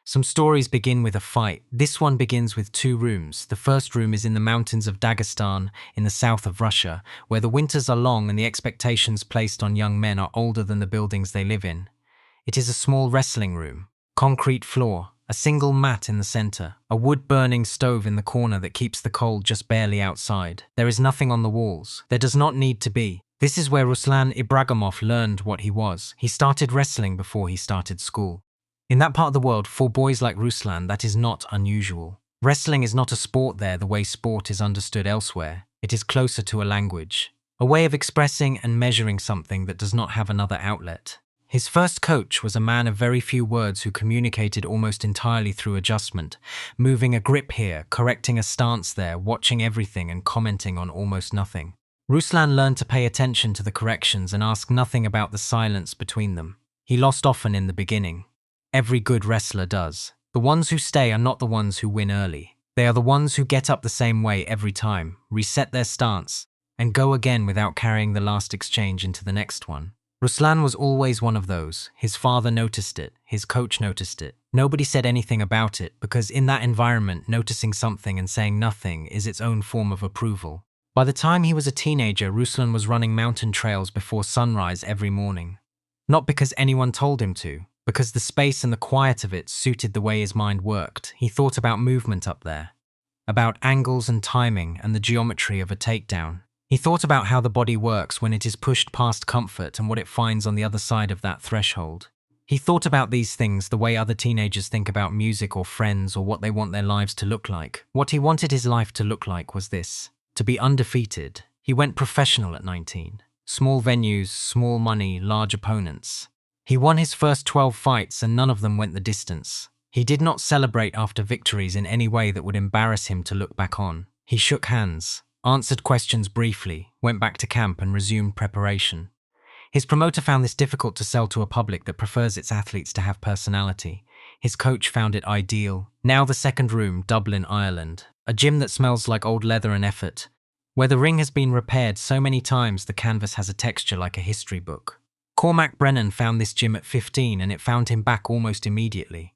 Some stories begin with a fight. This one begins with two rooms. The first room is in the mountains of Dagestan in the south of Russia, where the winters are long and the expectations placed on young men are older than the buildings they live in. It is a small wrestling room. Concrete floor, a single mat in the center, a wood-burning stove in the corner that keeps the cold just barely outside. There is nothing on the walls. There does not need to be. This is where Ruslan Ibragimov learned what he was. He started wrestling before he started school. In that part of the world, for boys like Ruslan, that is not unusual. Wrestling is not a sport there the way sport is understood elsewhere. It is closer to a language, a way of expressing and measuring something that does not have another outlet. His first coach was a man of very few words who communicated almost entirely through adjustment, moving a grip here, correcting a stance there, watching everything and commenting on almost nothing. Ruslan learned to pay attention to the corrections and ask nothing about the silence between them. He lost often in the beginning. Every good wrestler does. The ones who stay are not the ones who win early. They are the ones who get up the same way every time, reset their stance, and go again without carrying the last exchange into the next one. Ruslan was always one of those. His father noticed it. His coach noticed it. Nobody said anything about it because in that environment, noticing something and saying nothing is its own form of approval. By the time he was a teenager, Ruslan was running mountain trails before sunrise every morning. Not because anyone told him to, because the space and the quiet of it suited the way his mind worked. He thought about movement up there, about angles and timing and the geometry of a takedown. He thought about how the body works when it is pushed past comfort and what it finds on the other side of that threshold. He thought about these things the way other teenagers think about music or friends or what they want their lives to look like. What he wanted his life to look like was this: to be undefeated. He went professional at 19. Small venues, small money, large opponents. He won his first 12 fights and none of them went the distance. He did not celebrate after victories in any way that would embarrass him to look back on. He shook hands, answered questions briefly, went back to camp and resumed preparation. His promoter found this difficult to sell to a public that prefers its athletes to have personality. His coach found it ideal. Now the second room, Dublin, Ireland. A gym that smells like old leather and effort. Where the ring has been repaired so many times the canvas has a texture like a history book. Cormac Brennan found this gym at 15 and it found him back almost immediately.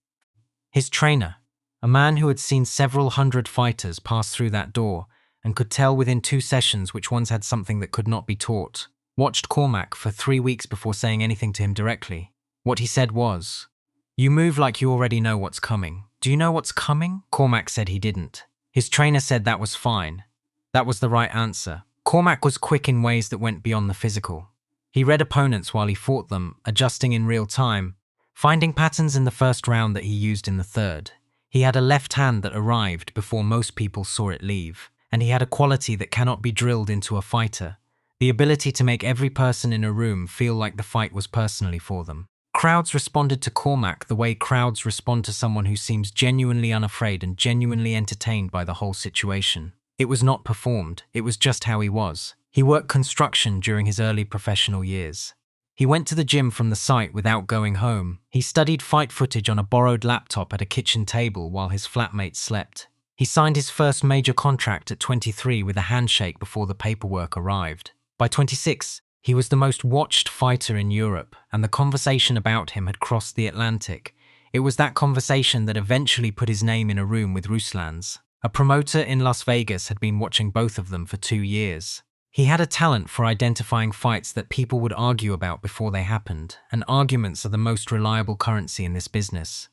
His trainer, a man who had seen several hundred fighters pass through that door and could tell within 2 sessions which ones had something that could not be taught, watched Cormac for 3 weeks before saying anything to him directly. What he said was, "You move like you already know what's coming. Do you know what's coming?" Cormac said he didn't. His trainer said that was fine. That was the right answer. Cormac was quick in ways that went beyond the physical. He read opponents while he fought them, adjusting in real time, finding patterns in the first round that he used in the third. He had a left hand that arrived before most people saw it leave, and he had a quality that cannot be drilled into a fighter, the ability to make every person in a room feel like the fight was personally for them. Crowds responded to Cormac the way crowds respond to someone who seems genuinely unafraid and genuinely entertained by the whole situation. It was not performed, it was just how he was. He worked construction during his early professional years. He went to the gym from the site without going home. He studied fight footage on a borrowed laptop at a kitchen table while his flatmates slept. He signed his first major contract at 23 with a handshake before the paperwork arrived. By 26, he was the most watched fighter in Europe, and the conversation about him had crossed the Atlantic. It was that conversation that eventually put his name in a room with Ruslan's. A promoter in Las Vegas had been watching both of them for 2 years. He had a talent for identifying fights that people would argue about before they happened, and arguments are the most reliable currency in this business.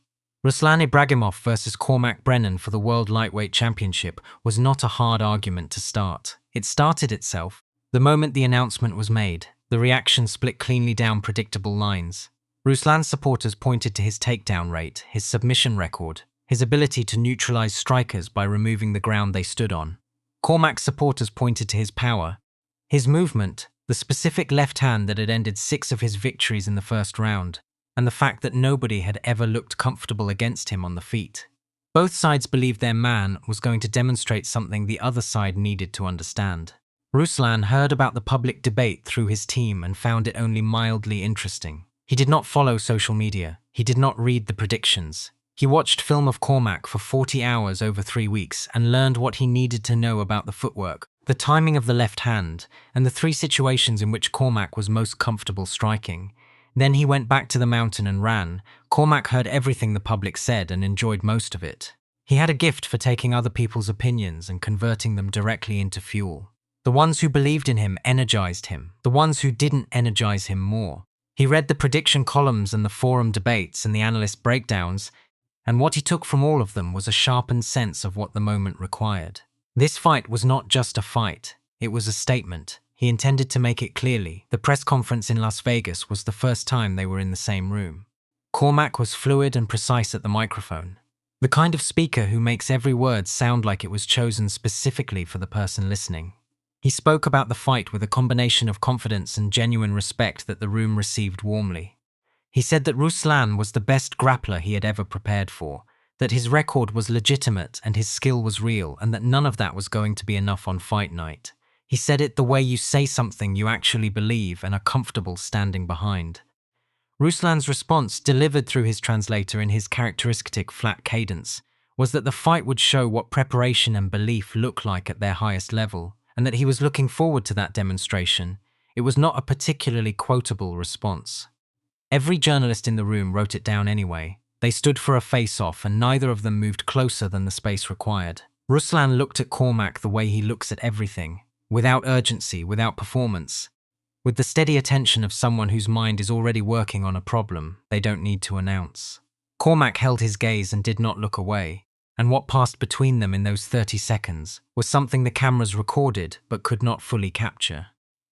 Ruslan Ibragimov versus Cormac Brennan for the World Lightweight Championship was not a hard argument to start. It started itself. The moment the announcement was made, the reaction split cleanly down predictable lines. Ruslan's supporters pointed to his takedown rate, his submission record, his ability to neutralize strikers by removing the ground they stood on. Cormac's supporters pointed to his power, his movement, the specific left hand that had ended 6 of his victories in the first round, and the fact that nobody had ever looked comfortable against him on the feet. Both sides believed their man was going to demonstrate something the other side needed to understand. Ruslan heard about the public debate through his team and found it only mildly interesting. He did not follow social media. He did not read the predictions. He watched film of Cormac for 40 hours over 3 weeks and learned what he needed to know about the footwork, the timing of the left hand, and the 3 situations in which Cormac was most comfortable striking. Then he went back to the mountain and ran. Cormac heard everything the public said and enjoyed most of it. He had a gift for taking other people's opinions and converting them directly into fuel. The ones who believed in him energized him. The ones who didn't energize him more. He read the prediction columns and the forum debates and the analyst breakdowns, and what he took from all of them was a sharpened sense of what the moment required. This fight was not just a fight, it was a statement. He intended to make it clearly. The press conference in Las Vegas was the first time they were in the same room. Cormac was fluid and precise at the microphone. The kind of speaker who makes every word sound like it was chosen specifically for the person listening. He spoke about the fight with a combination of confidence and genuine respect that the room received warmly. He said that Ruslan was the best grappler he had ever prepared for, that his record was legitimate and his skill was real, and that none of that was going to be enough on fight night. He said it the way you say something you actually believe and are comfortable standing behind. Ruslan's response, delivered through his translator in his characteristic flat cadence, was that the fight would show what preparation and belief look like at their highest level, and that he was looking forward to that demonstration. It was not a particularly quotable response. Every journalist in the room wrote it down anyway. They stood for a face-off, and neither of them moved closer than the space required. Ruslan looked at Cormac the way he looks at everything, without urgency, without performance, with the steady attention of someone whose mind is already working on a problem they don't need to announce. Cormac held his gaze and did not look away, and what passed between them in those 30 seconds was something the cameras recorded but could not fully capture.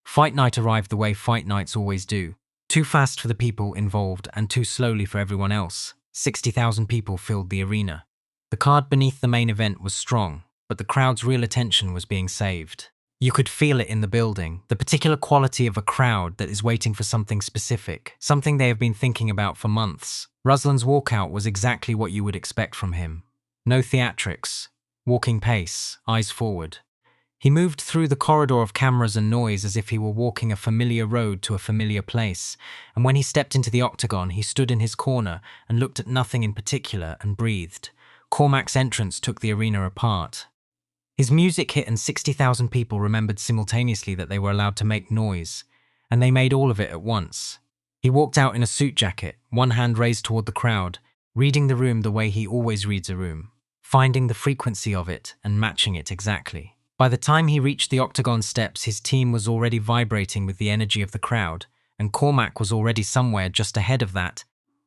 Fight night arrived the way fight nights always do, too fast for the people involved and too slowly for everyone else. 60,000 people filled the arena. The card beneath the main event was strong, but the crowd's real attention was being saved. You could feel it in the building, the particular quality of a crowd that is waiting for something specific, something they have been thinking about for months. Ruslan's walkout was exactly what you would expect from him. No theatrics, walking pace, eyes forward. He moved through the corridor of cameras and noise as if he were walking a familiar road to a familiar place, and when he stepped into the octagon, he stood in his corner and looked at nothing in particular and breathed. Cormac's entrance took the arena apart. His music hit and 60,000 people remembered simultaneously that they were allowed to make noise, and they made all of it at once. He walked out in a suit jacket, one hand raised toward the crowd, reading the room the way he always reads a room, finding the frequency of it and matching it exactly. By the time he reached the octagon steps, his team was already vibrating with the energy of the crowd, and Cormac was already somewhere just ahead of that,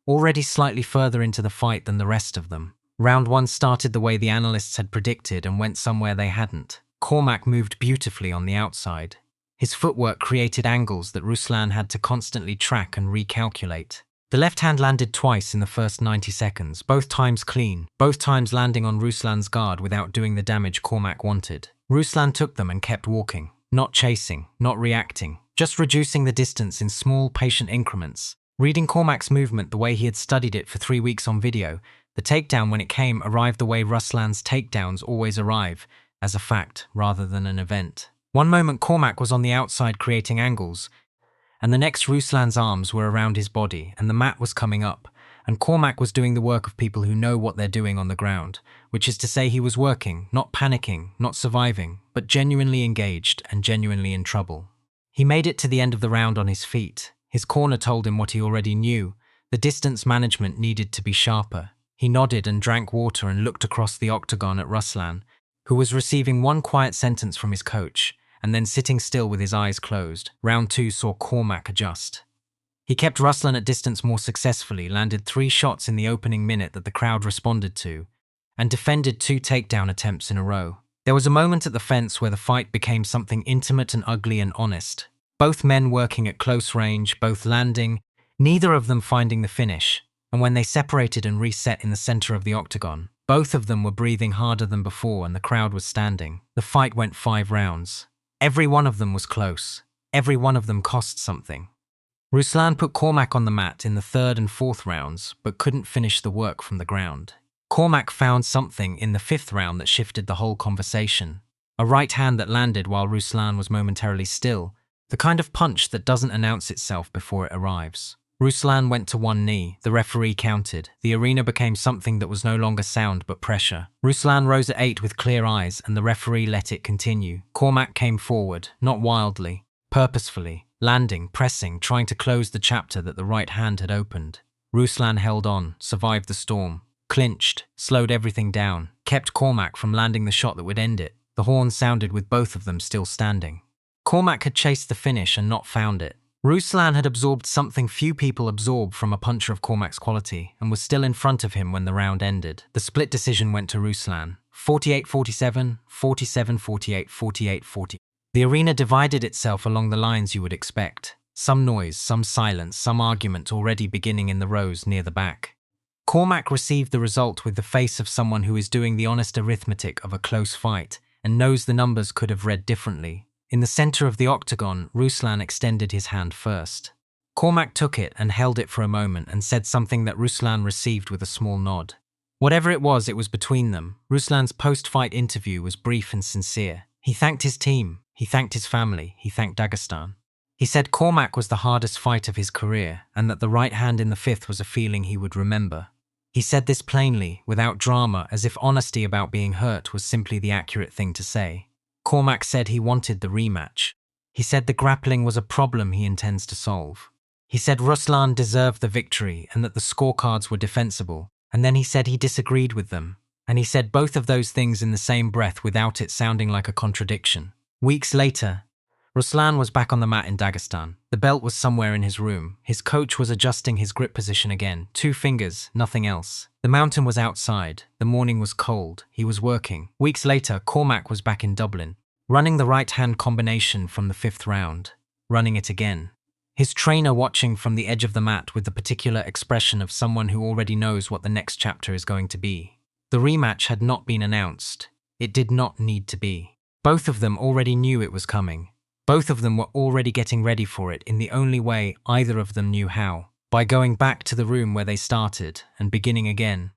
already slightly further into the fight than the rest of them. Round 1 started the way the analysts had predicted and went somewhere they hadn't. Cormac moved beautifully on the outside. His footwork created angles that Ruslan had to constantly track and recalculate. The left hand landed twice in the first 90 seconds, both times clean, both times landing on Ruslan's guard without doing the damage Cormac wanted. Ruslan took them and kept walking, not chasing, not reacting, just reducing the distance in small, patient increments. Reading Cormac's movement the way he had studied it for 3 weeks on video, the takedown, when it came, arrived the way Ruslan's takedowns always arrive, as a fact rather than an event. One moment Cormac was on the outside creating angles, and the next Ruslan's arms were around his body and the mat was coming up, and Cormac was doing the work of people who know what they're doing on the ground, which is to say he was working, not panicking, not surviving, but genuinely engaged and genuinely in trouble. He made it to the end of the round on his feet. His corner told him what he already knew. The distance management needed to be sharper. He nodded and drank water and looked across the octagon at Ruslan, who was receiving one quiet sentence from his coach, and then sitting still with his eyes closed. Round 2 saw Cormac adjust. He kept Ruslan at distance more successfully, landed 3 shots in the opening minute that the crowd responded to, and defended 2 takedown attempts in a row. There was a moment at the fence where the fight became something intimate and ugly and honest. Both men working at close range, both landing, neither of them finding the finish. And when they separated and reset in the center of the octagon, both of them were breathing harder than before and the crowd was standing. The fight went 5 rounds. Every one of them was close. Every one of them cost something. Ruslan put Cormac on the mat in the 3rd and 4th rounds, but couldn't finish the work from the ground. Cormac found something in the 5th round that shifted the whole conversation. A right hand that landed while Ruslan was momentarily still, the kind of punch that doesn't announce itself before it arrives. Ruslan went to one knee, the referee counted. The arena became something that was no longer sound but pressure. Ruslan rose at 8 with clear eyes and the referee let it continue. Cormac came forward, not wildly, purposefully, landing, pressing, trying to close the chapter that the right hand had opened. Ruslan held on, survived the storm, clinched, slowed everything down, kept Cormac from landing the shot that would end it. The horn sounded with both of them still standing. Cormac had chased the finish and not found it. Ruslan had absorbed something few people absorb from a puncher of Cormac's quality and was still in front of him when the round ended. The split decision went to Ruslan. 48-47, 47-48, 48-40. The arena divided itself along the lines you would expect. Some noise, some silence, some argument already beginning in the rows near the back. Cormac received the result with the face of someone who is doing the honest arithmetic of a close fight and knows the numbers could have read differently. In the center of the octagon, Ruslan extended his hand first. Cormac took it and held it for a moment and said something that Ruslan received with a small nod. Whatever it was between them. Ruslan's post-fight interview was brief and sincere. He thanked his team, he thanked his family, he thanked Dagestan. He said Cormac was the hardest fight of his career and that the right hand in the fifth was a feeling he would remember. He said this plainly, without drama, as if honesty about being hurt was simply the accurate thing to say. Cormac said he wanted the rematch. He said the grappling was a problem he intends to solve. He said Ruslan deserved the victory and that the scorecards were defensible, and then he said he disagreed with them. And he said both of those things in the same breath without it sounding like a contradiction. Weeks later, Ruslan was back on the mat in Dagestan. The belt was somewhere in his room. His coach was adjusting his grip position again. 2 fingers, nothing else. The mountain was outside. The morning was cold. He was working. Weeks later, Cormac was back in Dublin, running the right-hand combination from the 5th round. Running it again. His trainer watching from the edge of the mat with the particular expression of someone who already knows what the next chapter is going to be. The rematch had not been announced. It did not need to be. Both of them already knew it was coming. Both of them were already getting ready for it in the only way either of them knew how, by going back to the room where they started and beginning again.